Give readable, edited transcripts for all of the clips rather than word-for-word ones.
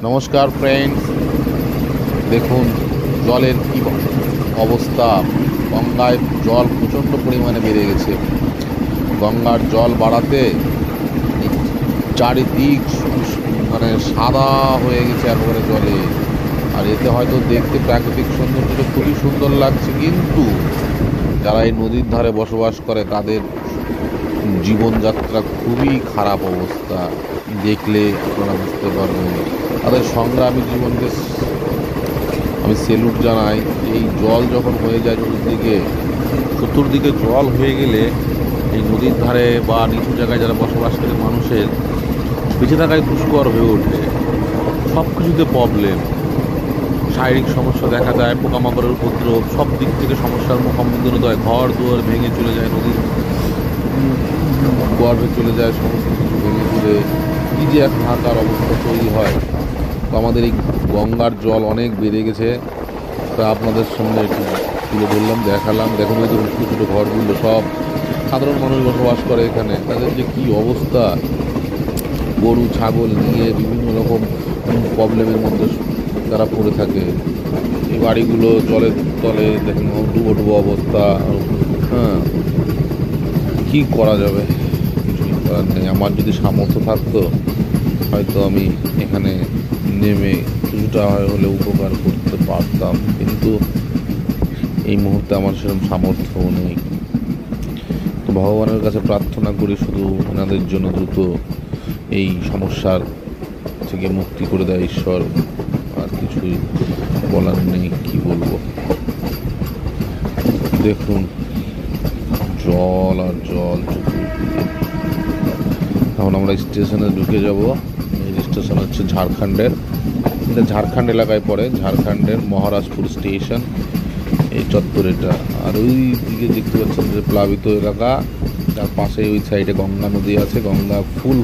নমস্কার ফ্রেন্ডস, দেখুন জলের কী অবস্থা। গঙ্গায় জল প্রচণ্ড পরিমাণে বেড়ে গেছে। গঙ্গার জল বাড়াতে চারিদিক মানে সাদা হয়ে গেছে একেবারে জলে। আর এতে হয়তো দেখতে প্রাকৃতিক সৌন্দর্যটা খুবই সুন্দর লাগছে, কিন্তু যারা এই নদীর ধারে বসবাস করে তাদের জীবনযাত্রা খুবই খারাপ অবস্থা। দেখলে আপনারা বুঝতে পারবেন। তাদের সংগ্রামী জীবনকে আমি সেলুট জানাই। এই জল যখন হয়ে যায় চতুর্দিকে জল হয়ে গেলে এই নদীর ধারে বা নিচু জায়গায় যারা বসবাস করে মানুষের বেঁচে থাকায় দুষ্কর হয়ে ওঠে। সব কিছুতে প্রবলেম, শারীরিক সমস্যা দেখা যায়, পোকামাকড়ের উপদ্রব, সব দিক থেকে সমস্যার মুখোমুখি হতে হয়। ঘর দুয়ার ভেঙে চলে যায়, নদীর গর্ভে চলে যায়, সমস্ত কিছু ভেঙে চলে কী যে এক হাহাকার অবস্থা তৈরি হয়। তো আমাদের এই গঙ্গার জল অনেক বেড়ে গেছে, তা আপনাদের সামনে একটু তুলে ধরলাম, দেখালাম। দেখুন ওই ছোটো ছোটো ঘরগুলো, সব সাধারণ মানুষ বসবাস করে এখানে। তাদের যে কী অবস্থা, গরু ছাগল নিয়ে বিভিন্ন রকম প্রবলেমের মধ্যে তারা পড়ে থাকে। এই বাড়িগুলো জলের তলে দেখুন ডুবো ডুবো অবস্থা। হ্যাঁ, কী করা যাবে, কিছুই করার নেই। আমার যদি সামর্থ্য থাকতো হয়তো আমি এখানে নেমে কিছুটা হলে উপকার করতে পারতাম, কিন্তু এই মুহূর্তে আমার সেরকম সামর্থ্যও নেই। তো ভগবানের কাছে প্রার্থনা করি শুধু ওনাদের জন্য দ্রুত এই সমস্যার থেকে মুক্তি করে দেয় ঈশ্বর। আর কিছুই বলার নেই, কি বলবো। দেখুন জল আর জল চতুর্দিকে। এখন আমরা স্টেশনে ঢুকে যাব। এই স্টেশন হচ্ছে ঝাড়খণ্ডের, এটা ঝাড়খণ্ড এলাকায় পড়ে, ঝাড়খণ্ডের মহারাজপুর স্টেশন এই চত্বর এটা। আর ওই দিকে দেখতে পাচ্ছেন যে প্লাবিত এলাকা, তার পাশে ওই সাইডে গঙ্গা নদী আছে। গঙ্গা ফুল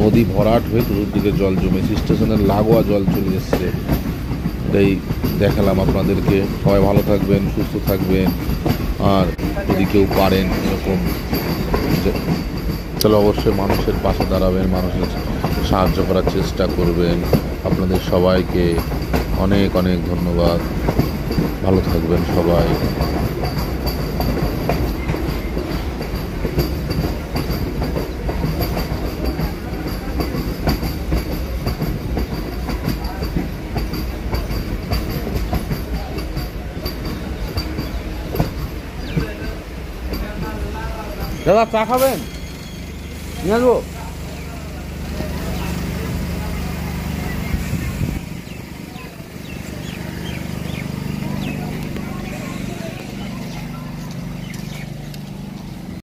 নদী ভরাট হয়ে চতুর্দিকে জল জমেছে, স্টেশনের লাগোয়া জল চলে এসছে। এটাই দেখালাম আপনাদেরকে। সবাই ভালো থাকবেন, সুস্থ থাকবেন। আর যদি কেউ পারেন এরকম তাহলে অবশ্যই মানুষের পাশে দাঁড়াবেন, মানুষের সাহায্য করার চেষ্টা করবেন। আপনাদের সবাইকে অনেক অনেক ধন্যবাদ। ভালো থাকবেন সবাই। দাদা চা খাবেন? নিয়ে আসবো?